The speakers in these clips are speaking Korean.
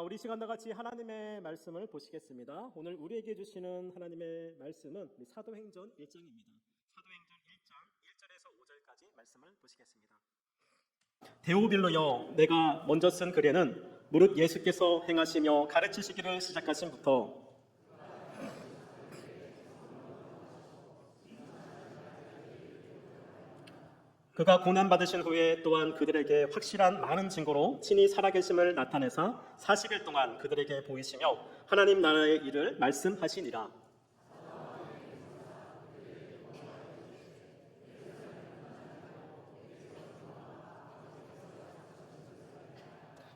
우리 시간 다 같이 하나님의 말씀을 보시겠습니다. 오늘 우리에게 주시는 하나님의 말씀은 사도행전 1장입니다. 사도행전 1장 1절에서 5절까지 말씀을 보시겠습니다. 데오빌로여, 내가 먼저 쓴 글에는 무릇 예수께서 행하시며 가르치시기를 시작하신부터 그가 고난받으신 후에 또한 그들에게 확실한 많은 증거로 친히 살아계심을 나타내사 40일 동안 그들에게 보이시며 하나님 나라의 일을 말씀하시니라.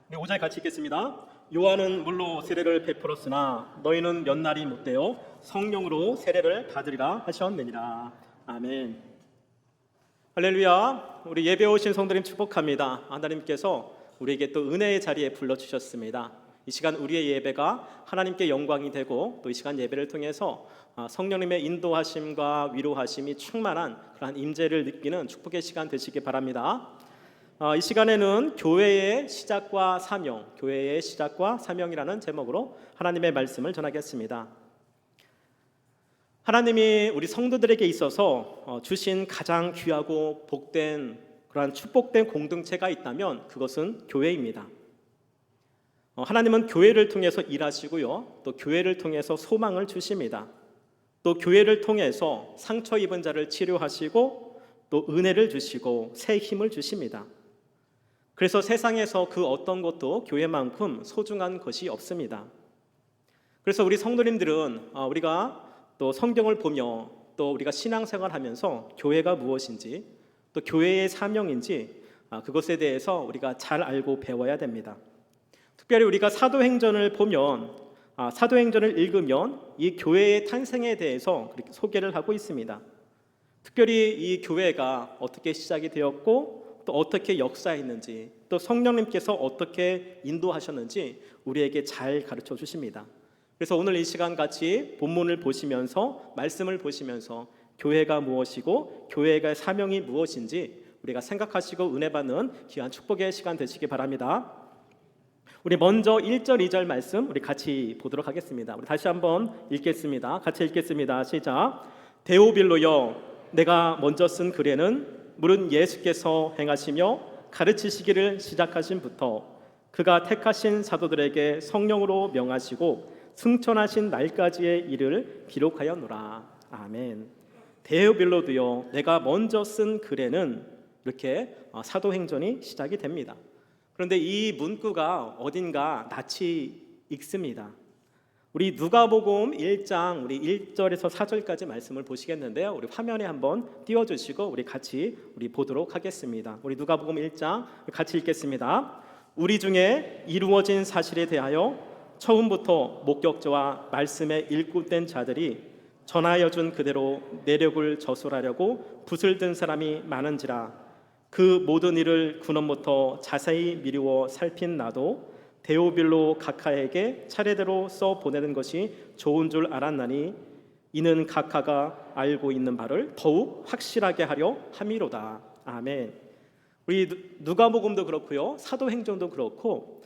네, 5절 같이 읽겠습니다. 요한은 물로 세례를 베풀었으나 너희는 몇 날이 못되어 성령으로 세례를 받으리라 하셨느니라. 아멘. 할렐루야. 우리 예배 오신 성도님 축복합니다. 하나님께서 우리에게 또 은혜의 자리에 불러주셨습니다. 이 시간 우리의 예배가 하나님께 영광이 되고 또 이 시간 예배를 통해서 성령님의 인도하심과 위로하심이 충만한 그러한 임재를 느끼는 축복의 시간 되시기 바랍니다. 이 시간에는 교회의 시작과 사명이라는 제목으로 하나님의 말씀을 전하겠습니다. 하나님이 우리 성도들에게 있어서 주신 가장 귀하고 복된 그러한 축복된 공동체가 있다면 그것은 교회입니다. 하나님은 교회를 통해서 일하시고요, 또 교회를 통해서 소망을 주십니다. 또 교회를 통해서 상처 입은 자를 치료하시고 또 은혜를 주시고 새 힘을 주십니다. 그래서 세상에서 그 어떤 것도 교회만큼 소중한 것이 없습니다. 그래서 우리 성도님들은 우리가 또 성경을 보며 또 우리가 신앙생활하면서 교회가 무엇인지 또 교회의 사명인지 그것에 대해서 우리가 잘 알고 배워야 됩니다. 특별히 우리가 사도행전을 보면 사도행전을 읽으면 이 교회의 탄생에 대해서 그렇게 소개를 하고 있습니다. 특별히 이 교회가 어떻게 시작이 되었고 또 어떻게 역사했는지 또 성령님께서 어떻게 인도하셨는지 우리에게 잘 가르쳐 주십니다. 그래서 오늘 이 시간 같이 본문을 보시면서 말씀을 보시면서 교회가 무엇이고 교회의 사명이 무엇인지 우리가 생각하시고 은혜 받는 귀한 축복의 시간 되시기 바랍니다. 우리 먼저 1절 2절 말씀 우리 같이 보도록 하겠습니다. 우리 다시 한번 읽겠습니다. 같이 읽겠습니다. 시작. 데오빌로여, 내가 먼저 쓴 글에는 무릇 예수께서 행하시며 가르치시기를 시작하신부터 그가 택하신 사도들에게 성령으로 명하시고 승천하신 날까지의 일을 기록하였노라. 아멘. 데오빌로도요, 내가 먼저 쓴 글에는 이렇게 사도행전이 시작이 됩니다. 그런데 이 문구가 어딘가 낯이 익습니다. 우리 누가복음 1장 우리 1절에서 4절까지 말씀을 보시겠는데요. 우리 화면에 한번 띄워주시고 우리 같이 보도록 하겠습니다. 우리 누가복음 1장 같이 읽겠습니다. 우리 중에 이루어진 사실에 대하여 처음부터 목격자와 말씀에 일꾼된 자들이 전하여 준 그대로 내력을 저술하려고 붓을 든 사람이 많은지라. 그 모든 일을 근원부터 자세히 미루어 살핀 나도 데오빌로 각하에게 차례대로 써 보내는 것이 좋은 줄 알았나니 이는 각하가 알고 있는 바를 더욱 확실하게 하려 함이로다. 아멘. 우리 누가복음도 그렇고요, 사도행전도 그렇고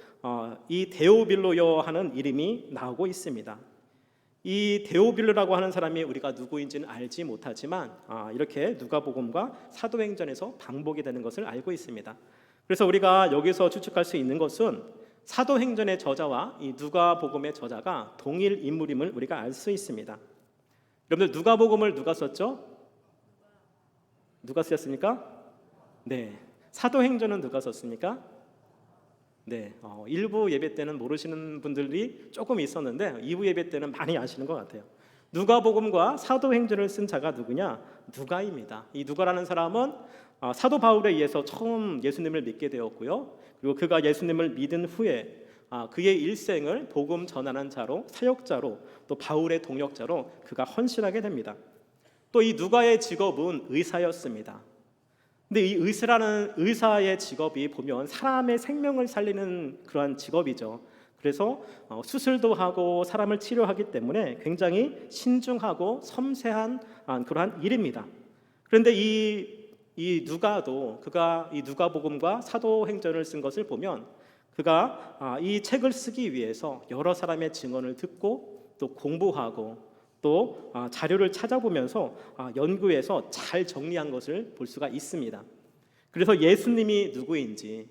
이 데오빌로여 하는 이름이 나오고 있습니다. 이 데오빌로라고 하는 사람이 우리가 누구인지는 알지 못하지만 이렇게 누가복음과 사도행전에서 반복이 되는 것을 알고 있습니다. 그래서 우리가 여기서 추측할 수 있는 것은 사도행전의 저자와 이 누가복음의 저자가 동일 인물임을 우리가 알 수 있습니다. 여러분들 누가복음을 누가 썼죠? 누가 쓰셨습니까? 네. 사도행전은 누가 썼습니까? 네, 일부 예배 때는 모르시는 분들이 조금 있었는데 2부 예배 때는 많이 아시는 것 같아요. 누가복음과 사도행전을 쓴 자가 누구냐? 누가입니다. 이 누가라는 사람은 사도 바울에 의해서 처음 예수님을 믿게 되었고요. 그리고 그가 예수님을 믿은 후에 그의 일생을 복음 전하는 자로, 사역자로, 또 바울의 동역자로 그가 헌신하게 됩니다. 또 이 누가의 직업은 의사였습니다. 근데 이 의사의 직업이 보면 사람의 생명을 살리는 그러한 직업이죠. 그래서 수술도 하고 사람을 치료하기 때문에 굉장히 신중하고 섬세한 그러한 일입니다. 그런데 이 누가도 그가 이 누가복음과 사도행전을 쓴 것을 보면 그가 이 책을 쓰기 위해서 여러 사람의 증언을 듣고 또 공부하고 또 자료를 찾아보면서 연구해서 잘 정리한 것을 볼 수가 있습니다. 그래서 예수님이 누구인지,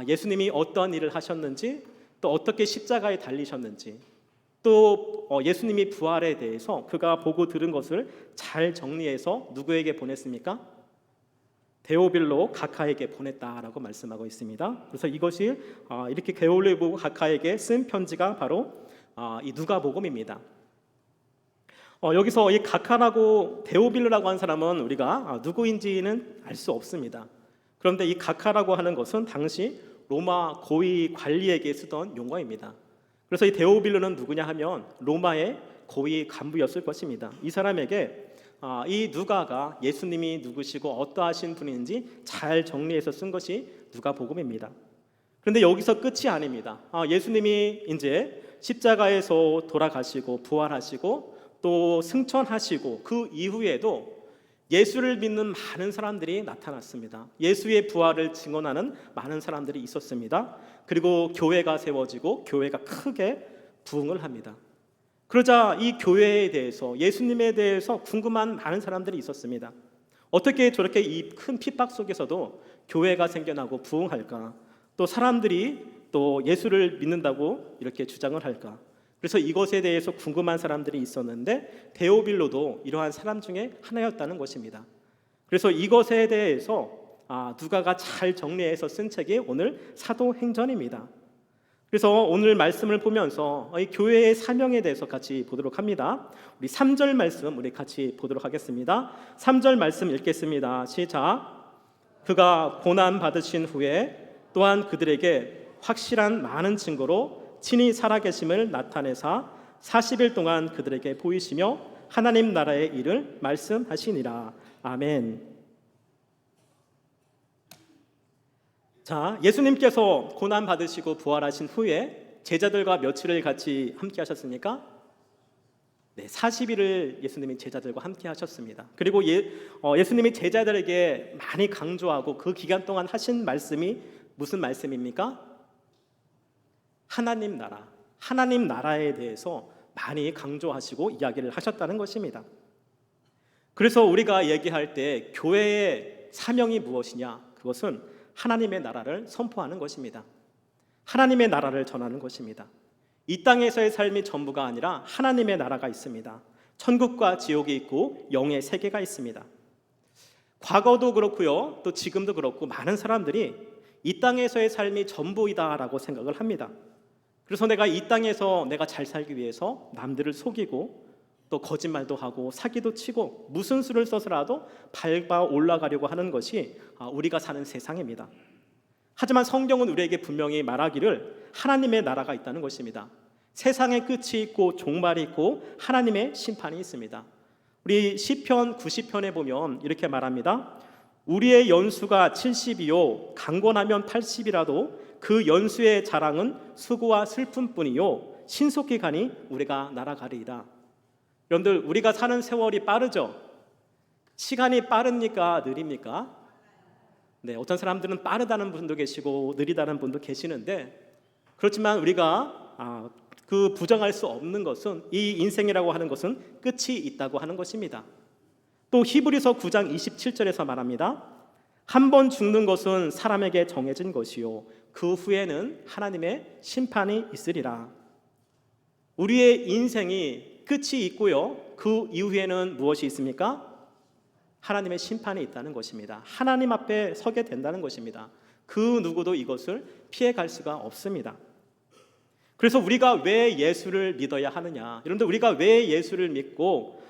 예수님이 어떠한 일을 하셨는지, 또 어떻게 십자가에 달리셨는지, 또 예수님이 부활에 대해서 그가 보고 들은 것을 잘 정리해서 누구에게 보냈습니까? 데오빌로 가카에게 보냈다라고 말씀하고 있습니다. 그래서 이것이 이렇게 데오빌로 가카에게 쓴 편지가 바로 이 누가복음입니다. 여기서 이 가카라고 데오빌로라고 하는 사람은 우리가 누구인지는 알 수 없습니다. 그런데 이 가카라고 하는 것은 당시 로마 고위 관리에게 쓰던 용어입니다. 그래서 이 데오빌로는 누구냐 하면 로마의 고위 간부였을 것입니다. 이 사람에게 이 누가가 예수님이 누구시고 어떠하신 분인지 잘 정리해서 쓴 것이 누가복음입니다. 그런데 여기서 끝이 아닙니다. 예수님이 이제 십자가에서 돌아가시고 부활하시고 또 승천하시고 그 이후에도 예수를 믿는 많은 사람들이 나타났습니다. 예수의 부활을 증언하는 많은 사람들이 있었습니다. 그리고 교회가 세워지고 교회가 크게 부흥을 합니다. 그러자 이 교회에 대해서, 예수님에 대해서 궁금한 많은 사람들이 있었습니다. 어떻게 저렇게 이 큰 핍박 속에서도 교회가 생겨나고 부흥할까? 또 사람들이 또 예수를 믿는다고 이렇게 주장을 할까? 그래서 이것에 대해서 궁금한 사람들이 있었는데 데오빌로도 이러한 사람 중에 하나였다는 것입니다. 그래서 이것에 대해서 누가가 잘 정리해서 쓴 책이 오늘 사도행전입니다. 그래서 오늘 말씀을 보면서 이 교회의 사명에 대해서 같이 보도록 합니다. 우리 3절 말씀 우리 같이 보도록 하겠습니다. 3절 말씀 읽겠습니다. 시작. 그가 고난 받으신 후에 또한 그들에게 확실한 많은 증거로 친히 살아계심을 나타내사 40일 동안 그들에게 보이시며 하나님 나라의 일을 말씀하시니라. 아멘. 자, 예수님께서 고난 받으시고 부활하신 후에 제자들과 며칠을 같이 함께 하셨습니까? 네, 40일을 예수님이 제자들과 함께 하셨습니다. 그리고 예수님이 제자들에게 많이 강조하고 그 기간 동안 하신 말씀이 무슨 말씀입니까? 하나님 나라, 하나님 나라에 대해서 많이 강조하시고 이야기를 하셨다는 것입니다. 그래서 우리가 얘기할 때 교회의 사명이 무엇이냐? 그것은 하나님의 나라를 선포하는 것입니다. 하나님의 나라를 전하는 것입니다. 이 땅에서의 삶이 전부가 아니라 하나님의 나라가 있습니다. 천국과 지옥이 있고 영의 세계가 있습니다. 과거도 그렇고요, 또 지금도 그렇고 많은 사람들이 이 땅에서의 삶이 전부이다라고 생각을 합니다. 그래서 내가 이 땅에서 내가 잘 살기 위해서 남들을 속이고 또 거짓말도 하고 사기도 치고 무슨 수를 써서라도 밟아 올라가려고 하는 것이 우리가 사는 세상입니다. 하지만 성경은 우리에게 분명히 말하기를 하나님의 나라가 있다는 것입니다. 세상의 끝이 있고 종말이 있고 하나님의 심판이 있습니다. 우리 시편 90편에 보면 이렇게 말합니다. 우리의 연수가 70이요 강건하면 80이라도 그 연수의 자랑은 수고와 슬픔뿐이요 신속히 가니 우리가 날아가리이다. 여러분들, 우리가 사는 세월이 빠르죠? 시간이 빠릅니까? 느립니까? 네, 어떤 사람들은 빠르다는 분도 계시고 느리다는 분도 계시는데, 그렇지만 우리가 그 부정할 수 없는 것은 이 인생이라고 하는 것은 끝이 있다고 하는 것입니다. 또 히브리서 9장 27절에서 말합니다. 한 번 죽는 것은 사람에게 정해진 것이요 그 후에는 하나님의 심판이 있으리라. 우리의 인생이 끝이 있고요, 그 이후에는 무엇이 있습니까? 하나님의 심판이 있다는 것입니다. 하나님 앞에 서게 된다는 것입니다. 그 누구도 이것을 피해갈 수가 없습니다. 그래서 우리가 왜 예수를 믿어야 하느냐? 여러분들, 우리가 왜 예수를 믿고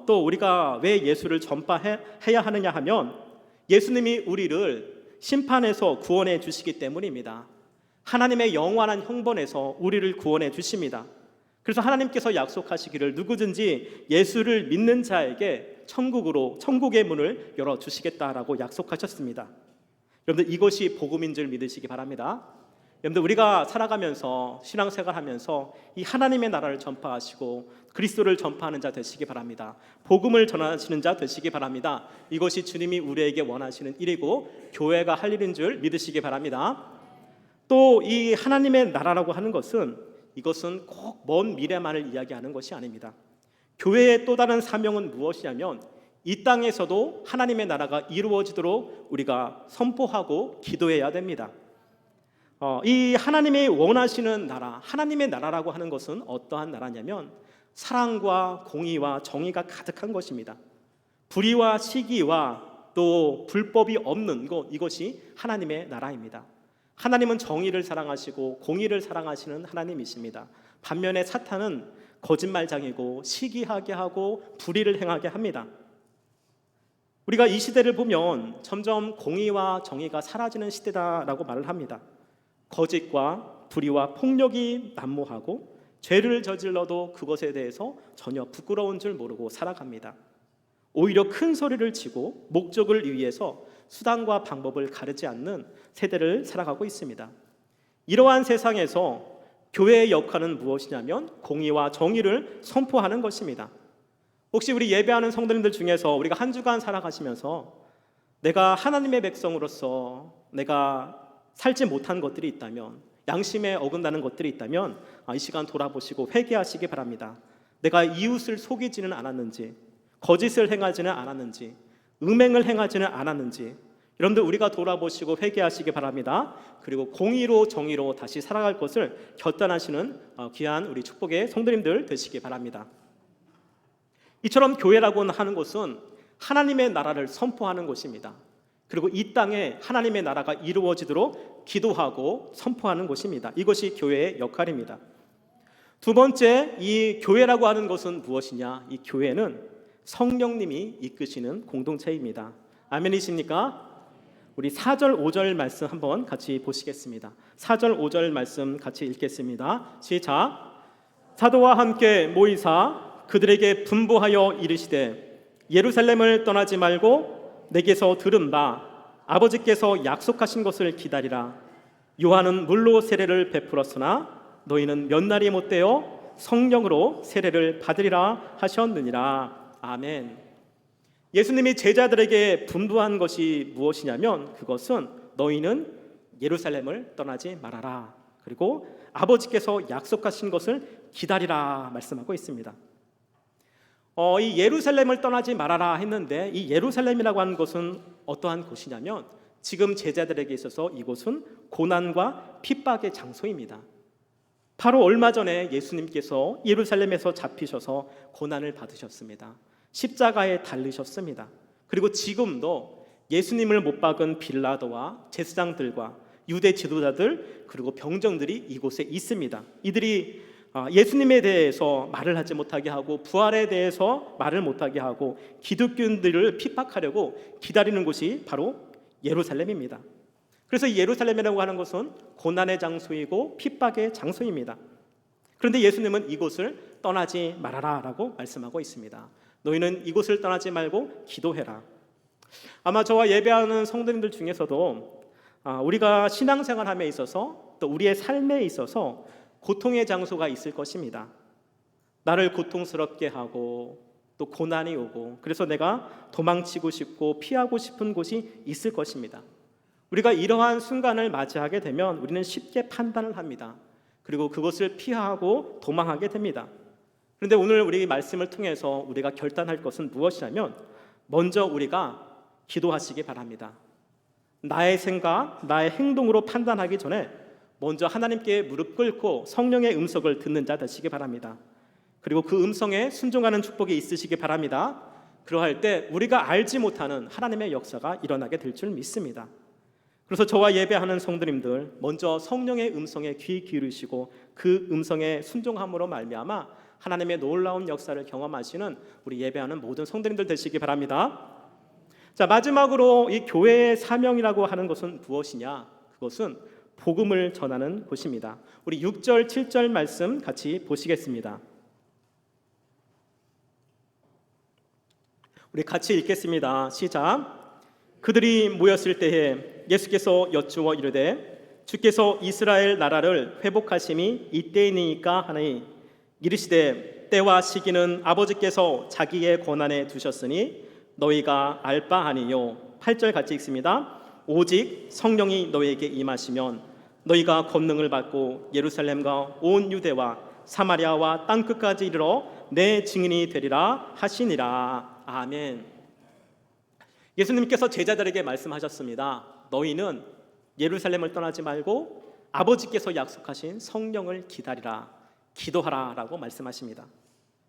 또 우리가 왜 예수를 전파해야 하느냐 하면 예수님이 우리를 심판에서 구원해 주시기 때문입니다. 하나님의 영원한 형벌에서 우리를 구원해 주십니다. 그래서 하나님께서 약속하시기를 누구든지 예수를 믿는 자에게 천국의 문을 열어주시겠다라고 약속하셨습니다. 여러분들, 이것이 복음인 줄 믿으시기 바랍니다. 여러분들, 우리가 살아가면서 신앙생활하면서 이 하나님의 나라를 전파하시고 그리스도를 전파하는 자 되시기 바랍니다. 복음을 전하시는 자 되시기 바랍니다. 이것이 주님이 우리에게 원하시는 일이고 교회가 할 일인 줄 믿으시기 바랍니다. 또 이 하나님의 나라라고 하는 것은 이것은 꼭 먼 미래만을 이야기하는 것이 아닙니다. 교회의 또 다른 사명은 무엇이냐면 이 땅에서도 하나님의 나라가 이루어지도록 우리가 선포하고 기도해야 됩니다. 이 하나님이 원하시는 나라, 하나님의 나라라고 하는 것은 어떠한 나라냐면 사랑과 공의와 정의가 가득한 것입니다. 불의와 시기와 또 불법이 없는 것, 이것이 하나님의 나라입니다. 하나님은 정의를 사랑하시고 공의를 사랑하시는 하나님이십니다. 반면에 사탄은 거짓말장이고 시기하게 하고 불의를 행하게 합니다. 우리가 이 시대를 보면 점점 공의와 정의가 사라지는 시대다라고 말을 합니다. 거짓과 불의와 폭력이 난무하고 죄를 저질러도 그것에 대해서 전혀 부끄러운 줄 모르고 살아갑니다. 오히려 큰 소리를 치고 목적을 위해서 수단과 방법을 가르지 않는 세대를 살아가고 있습니다. 이러한 세상에서 교회의 역할은 무엇이냐면 공의와 정의를 선포하는 것입니다. 혹시 우리 예배하는 성도님들 중에서 우리가 한 주간 살아가시면서 내가 하나님의 백성으로서 내가 살지 못한 것들이 있다면, 양심에 어긋나는 것들이 있다면 이 시간 돌아보시고 회개하시기 바랍니다. 내가 이웃을 속이지는 않았는지, 거짓을 행하지는 않았는지, 음행을 행하지는 않았는지, 여러분들 우리가 돌아보시고 회개하시기 바랍니다. 그리고 공의로 정의로 다시 살아갈 것을 결단하시는 귀한 우리 축복의 성도님들 되시기 바랍니다. 이처럼 교회라고 하는 것은 하나님의 나라를 선포하는 곳입니다. 그리고 이 땅에 하나님의 나라가 이루어지도록 기도하고 선포하는 곳입니다. 이것이 교회의 역할입니다. 두 번째, 이 교회라고 하는 것은 무엇이냐? 이 교회는 성령님이 이끄시는 공동체입니다. 아멘이십니까? 우리 4절 5절 말씀 한번 같이 보시겠습니다. 4절 5절 말씀 같이 읽겠습니다. 시작. 사도와 함께 모이사 그들에게 분부하여 이르시되 예루살렘을 떠나지 말고 내게서 들은 바 아버지께서 약속하신 것을 기다리라. 요한은 물로 세례를 베풀었으나 너희는 몇 날이 못되어 성령으로 세례를 받으리라 하셨느니라. 아멘. 예수님이 제자들에게 분부한 것이 무엇이냐면 그것은 너희는 예루살렘을 떠나지 말아라. 그리고 아버지께서 약속하신 것을 기다리라 말씀하고 있습니다. 이 예루살렘을 떠나지 말아라 했는데 이 예루살렘이라고 하는 것은 어떠한 곳이냐면 지금 제자들에게 있어서 이곳은 고난과 핍박의 장소입니다. 바로 얼마 전에 예수님께서 예루살렘에서 잡히셔서 고난을 받으셨습니다. 십자가에 달리셨습니다. 그리고 지금도 예수님을 못 박은 빌라도와 제사장들과 유대 지도자들 그리고 병정들이 이곳에 있습니다. 이들이 예수님에 대해서 말을 하지 못하게 하고 부활에 대해서 말을 못하게 하고 기독교인들을 핍박하려고 기다리는 곳이 바로 예루살렘입니다. 그래서 예루살렘이라고 하는 것은 고난의 장소이고 핍박의 장소입니다. 그런데 예수님은 이곳을 떠나지 말아라 라고 말씀하고 있습니다. 너희는 이곳을 떠나지 말고 기도해라. 아마 저와 예배하는 성도님들 중에서도 우리가 신앙생활함에 있어서 또 우리의 삶에 있어서 고통의 장소가 있을 것입니다. 나를 고통스럽게 하고 또 고난이 오고 그래서 내가 도망치고 싶고 피하고 싶은 곳이 있을 것입니다. 우리가 이러한 순간을 맞이하게 되면 우리는 쉽게 판단을 합니다. 그리고 그것을 피하고 도망하게 됩니다. 그런데 오늘 우리 말씀을 통해서 우리가 결단할 것은 무엇이냐면 먼저 우리가 기도하시기 바랍니다. 나의 생각, 나의 행동으로 판단하기 전에 먼저 하나님께 무릎 꿇고 성령의 음성을 듣는 자 되시기 바랍니다. 그리고 그 음성에 순종하는 축복이 있으시기 바랍니다. 그러할 때 우리가 알지 못하는 하나님의 역사가 일어나게 될 줄 믿습니다. 그래서 저와 예배하는 성도님들 먼저 성령의 음성에 귀 기울이시고 그 음성에 순종함으로 말미암아 하나님의 놀라운 역사를 경험하시는 우리 예배하는 모든 성도님들 되시기 바랍니다. 자, 마지막으로 이 교회의 사명이라고 하는 것은 무엇이냐? 그것은 복음을 전하는 곳입니다. 우리 6절 7절 말씀 같이 보시겠습니다. 우리 같이 읽겠습니다. 시작. 그들이 모였을 때에 예수께서 여쭈어 이르되 주께서 이스라엘 나라를 회복하심이 이때이니까 하니 이르시되 때와 시기는 아버지께서 자기의 권한에 두셨으니 너희가 알 바 아니요. 8절 같이 읽습니다. 오직 성령이 너희에게 임하시면 너희가 권능을 받고 예루살렘과 온 유대와 사마리아와 땅끝까지 이르러 내 증인이 되리라 하시니라. 아멘. 예수님께서 제자들에게 말씀하셨습니다. 너희는 예루살렘을 떠나지 말고 아버지께서 약속하신 성령을 기다리라, 기도하라 라고 말씀하십니다.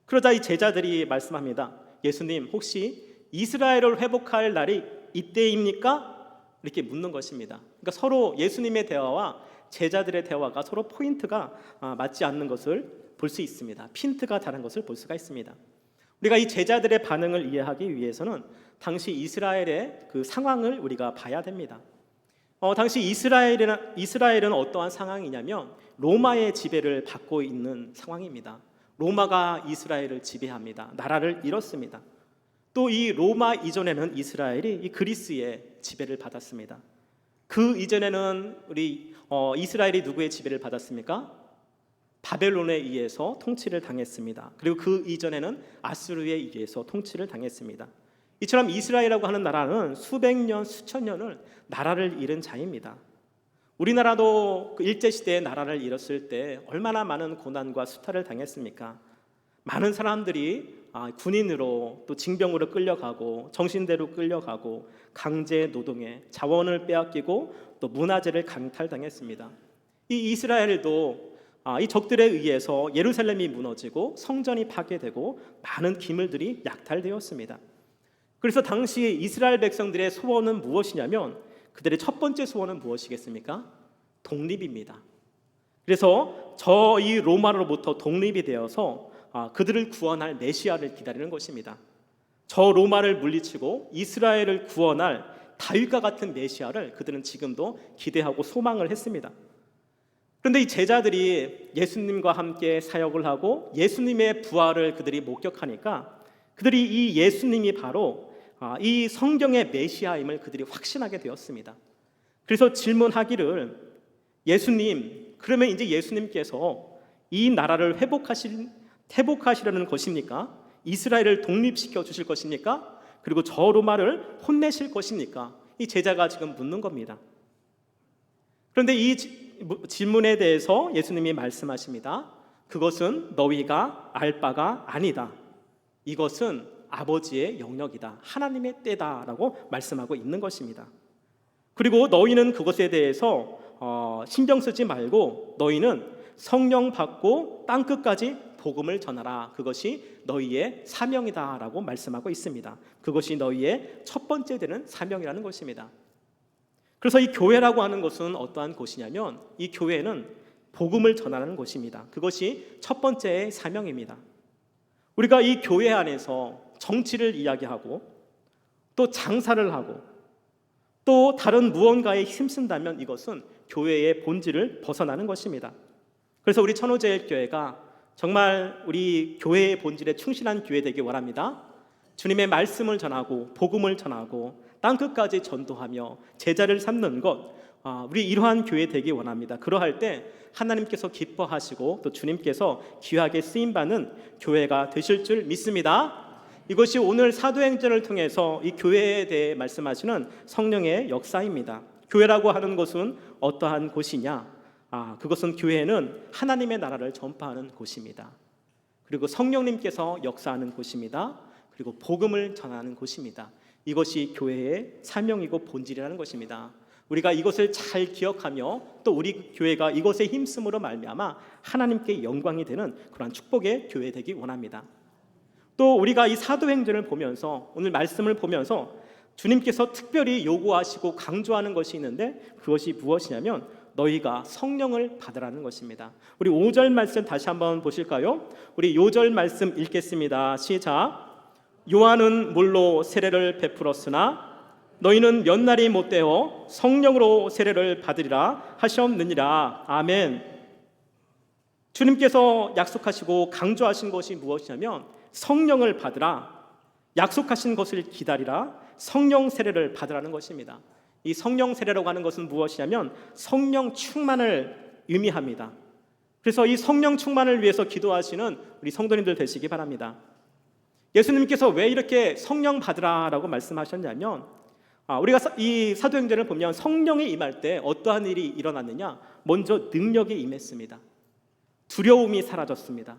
그러자 이 제자들이 말씀합니다. 예수님, 혹시 이스라엘을 회복할 날이 이때입니까? 이렇게 묻는 것입니다. 그러니까 서로 예수님의 대화와 제자들의 대화가 서로 포인트가 맞지 않는 것을 볼 수 있습니다. 핀트가 다른 것을 볼 수가 있습니다. 우리가 이 제자들의 반응을 이해하기 위해서는 당시 이스라엘의 그 상황을 우리가 봐야 됩니다. 당시 이스라엘은 어떠한 상황이냐면 로마의 지배를 받고 있는 상황입니다. 로마가 이스라엘을 지배합니다. 나라를 잃었습니다. 또 이 로마 이전에는 이스라엘이 이 그리스의 지배를 받았습니다. 그 이전에는 우리 이스라엘이 누구의 지배를 받았습니까? 바벨론에 의해서 통치를 당했습니다. 그리고 그 이전에는 아수르에 의해서 통치를 당했습니다. 이처럼 이스라엘이라고 하는 나라는 수백 년, 수천 년을 나라를 잃은 자입니다. 우리나라도 그 일제시대에 나라를 잃었을 때 얼마나 많은 고난과 수탈을 당했습니까? 많은 사람들이 군인으로 또 징병으로 끌려가고 정신대로 끌려가고 강제 노동에 자원을 빼앗기고 또 문화재를 강탈당했습니다. 이 이스라엘도 이 적들에 의해서 예루살렘이 무너지고 성전이 파괴되고 많은 기물들이 약탈되었습니다. 그래서 당시 이스라엘 백성들의 소원은 무엇이냐면 그들의 첫 번째 소원은 무엇이겠습니까? 독립입니다. 그래서 이 로마로부터 독립이 되어서 그들을 구원할 메시아를 기다리는 것입니다. 저 로마를 물리치고 이스라엘을 구원할 다윗과 같은 메시아를 그들은 지금도 기대하고 소망을 했습니다. 그런데 이 제자들이 예수님과 함께 사역을 하고 예수님의 부활을 그들이 목격하니까 그들이 이 예수님이 바로 이 성경의 메시아임을 그들이 확신하게 되었습니다. 그래서 질문하기를 예수님, 그러면 이제 예수님께서 이 나라를 회복하시려는 것입니까? 이스라엘을 독립시켜 주실 것입니까? 그리고 저 로마를 혼내실 것입니까? 이 제자가 지금 묻는 겁니다. 그런데 이 질문에 대해서 예수님이 말씀하십니다. 그것은 너희가 알 바가 아니다. 이것은 아버지의 영역이다. 하나님의 때다라고 말씀하고 있는 것입니다. 그리고 너희는 그것에 대해서 신경 쓰지 말고 너희는 성령 받고 땅끝까지 복음을 전하라. 그것이 너희의 사명이다라고 말씀하고 있습니다. 그것이 너희의 첫 번째 되는 사명이라는 것입니다. 그래서 이 교회라고 하는 것은 어떠한 곳이냐면 이 교회는 복음을 전하는 곳입니다. 그것이 첫 번째의 사명입니다. 우리가 이 교회 안에서 정치를 이야기하고 또 장사를 하고 또 다른 무언가에 힘쓴다면 이것은 교회의 본질을 벗어나는 것입니다. 그래서 우리 천호제일교회가 정말 우리 교회의 본질에 충실한 교회 되기 원합니다. 주님의 말씀을 전하고 복음을 전하고 땅끝까지 전도하며 제자를 삼는 것, 우리 이러한 교회 되기 원합니다. 그러할 때 하나님께서 기뻐하시고 또 주님께서 귀하게 쓰임받는 교회가 되실 줄 믿습니다. 이것이 오늘 사도행전을 통해서 이 교회에 대해 말씀하시는 성령의 역사입니다. 교회라고 하는 것은 어떠한 곳이냐? 그것은 교회는 하나님의 나라를 전파하는 곳입니다. 그리고 성령님께서 역사하는 곳입니다. 그리고 복음을 전하는 곳입니다. 이것이 교회의 사명이고 본질이라는 것입니다. 우리가 이것을 잘 기억하며 또 우리 교회가 이것에 힘쓰므로 말미암아 하나님께 영광이 되는 그러한 축복의 교회 되기 원합니다. 또 우리가 이 사도행전을 보면서 오늘 말씀을 보면서 주님께서 특별히 요구하시고 강조하는 것이 있는데 그것이 무엇이냐면 너희가 성령을 받으라는 것입니다. 우리 5절 말씀 다시 한번 보실까요? 우리 5절 말씀 읽겠습니다. 시작. 요한은 물로 세례를 베풀었으나 너희는 몇 날이 못되어 성령으로 세례를 받으리라 하셨느니라. 아멘. 주님께서 약속하시고 강조하신 것이 무엇이냐면 성령을 받으라, 약속하신 것을 기다리라, 성령 세례를 받으라는 것입니다. 이 성령 세례라고 하는 것은 무엇이냐면 성령 충만을 의미합니다. 그래서 이 성령 충만을 위해서 기도하시는 우리 성도님들 되시기 바랍니다. 예수님께서 왜 이렇게 성령 받으라라고 말씀하셨냐면 우리가 이 사도행전을 보면 성령이 임할 때 어떠한 일이 일어났느냐? 먼저 능력이 임했습니다. 두려움이 사라졌습니다.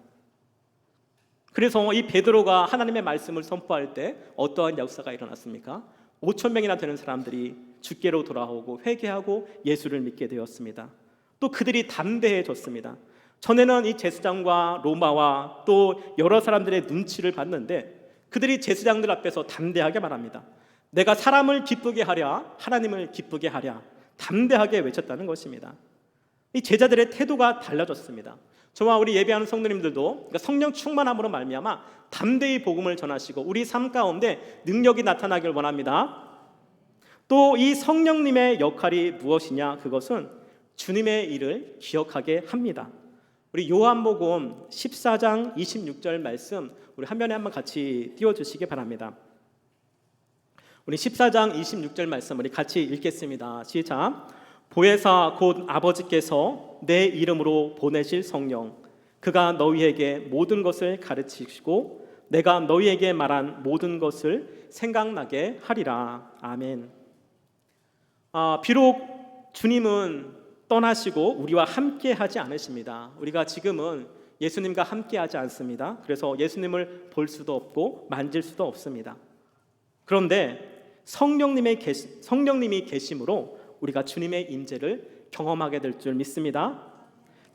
그래서 이 베드로가 하나님의 말씀을 선포할 때 어떠한 역사가 일어났습니까? 5천 명이나 되는 사람들이 주께로 돌아오고 회개하고 예수를 믿게 되었습니다. 또 그들이 담대해졌습니다. 전에는 이 제사장과 로마와 또 여러 사람들의 눈치를 봤는데 그들이 제사장들 앞에서 담대하게 말합니다. 내가 사람을 기쁘게 하랴 하나님을 기쁘게 하랴 담대하게 외쳤다는 것입니다. 이 제자들의 태도가 달라졌습니다. 저와 우리 예배하는 성도님들도 그러니까 성령 충만함으로 말미암아 담대히 복음을 전하시고 우리 삶 가운데 능력이 나타나길 원합니다. 또 이 성령님의 역할이 무엇이냐? 그것은 주님의 일을 기억하게 합니다. 우리 요한복음 14장 26절 말씀 우리 화면에 한번 같이 띄워주시기 바랍니다. 우리 14장 26절 말씀 우리 같이 읽겠습니다. 시작. 보혜사 곧 아버지께서 내 이름으로 보내실 성령 그가 너희에게 모든 것을 가르치시고 내가 너희에게 말한 모든 것을 생각나게 하리라. 아멘. 비록 주님은 떠나시고 우리와 함께 하지 않으십니다. 우리가 지금은 예수님과 함께 하지 않습니다. 그래서 예수님을 볼 수도 없고 만질 수도 없습니다. 그런데 성령님이 계심으로 우리가 주님의 임재를 경험하게 될 줄 믿습니다.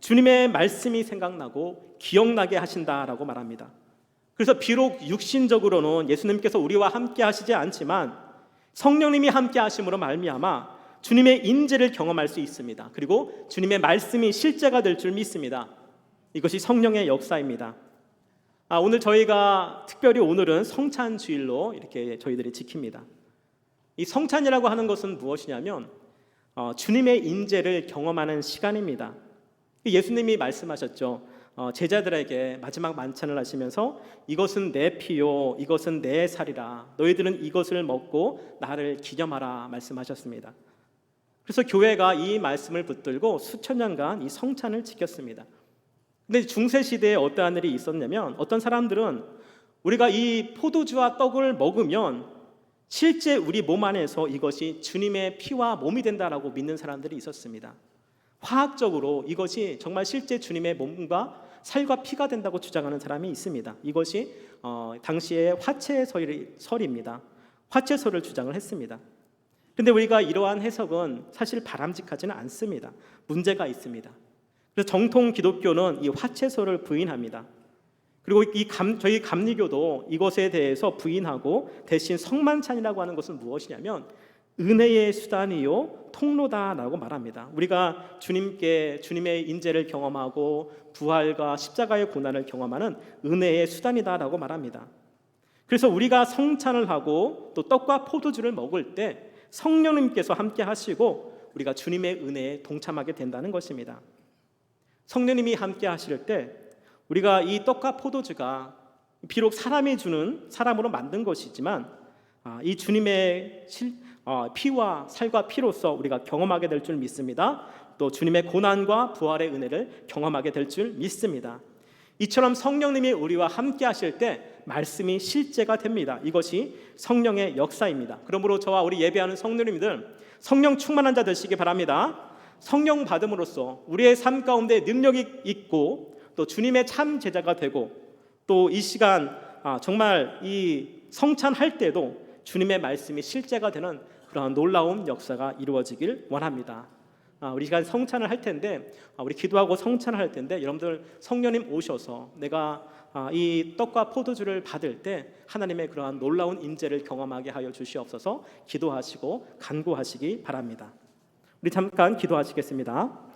주님의 말씀이 생각나고 기억나게 하신다라고 말합니다. 그래서 비록 육신적으로는 예수님께서 우리와 함께 하시지 않지만 성령님이 함께 하심으로 말미암아 주님의 임재를 경험할 수 있습니다. 그리고 주님의 말씀이 실제가 될 줄 믿습니다. 이것이 성령의 역사입니다. 오늘 저희가 특별히 오늘은 성찬 주일로 이렇게 저희들이 지킵니다. 이 성찬이라고 하는 것은 무엇이냐면 주님의 임재를 경험하는 시간입니다. 예수님이 말씀하셨죠. 제자들에게 마지막 만찬을 하시면서 이것은 내 피요 이것은 내 살이라 너희들은 이것을 먹고 나를 기념하라 말씀하셨습니다. 그래서 교회가 이 말씀을 붙들고 수천 년간 이 성찬을 지켰습니다. 근데 중세 시대에 어떠한 일이 있었냐면 어떤 사람들은 우리가 이 포도주와 떡을 먹으면 실제 우리 몸 안에서 이것이 주님의 피와 몸이 된다라고 믿는 사람들이 있었습니다. 화학적으로 이것이 정말 실제 주님의 몸과 살과 피가 된다고 주장하는 사람이 있습니다. 이것이 당시의 화채설입니다. 화채설을 주장을 했습니다. 그런데 우리가 이러한 해석은 사실 바람직하지는 않습니다. 문제가 있습니다. 그래서 정통 기독교는 이 화채설을 부인합니다. 그리고 저희 감리교도 이것에 대해서 부인하고 대신 성만찬이라고 하는 것은 무엇이냐면 은혜의 수단이요 통로다라고 말합니다. 우리가 주님의 인재를 경험하고 부활과 십자가의 고난을 경험하는 은혜의 수단이다라고 말합니다. 그래서 우리가 성찬을 하고 또 떡과 포도주를 먹을 때 성령님께서 함께 하시고 우리가 주님의 은혜에 동참하게 된다는 것입니다. 성령님이 함께 하실 때 우리가 이 떡과 포도주가 비록 사람이 주는 사람으로 만든 것이지만 이 주님의 피와 살과 피로서 우리가 경험하게 될 줄 믿습니다. 또 주님의 고난과 부활의 은혜를 경험하게 될 줄 믿습니다. 이처럼 성령님이 우리와 함께 하실 때 말씀이 실제가 됩니다. 이것이 성령의 역사입니다. 그러므로 저와 우리 예배하는 성도님들 성령 충만한 자 되시기 바랍니다. 성령 받음으로써 우리의 삶 가운데 능력이 있고 또 주님의 참 제자가 되고 또 이 시간 정말 이 성찬할 때도 주님의 말씀이 실제가 되는 그러한 놀라운 역사가 이루어지길 원합니다. 우리 시간 성찬을 할 텐데 우리 기도하고 성찬을 할 텐데 여러분들 성령님 오셔서 내가 이 떡과 포도주를 받을 때 하나님의 그러한 놀라운 임재를 경험하게 하여 주시옵소서 기도하시고 간구하시기 바랍니다. 우리 잠깐 기도하시겠습니다.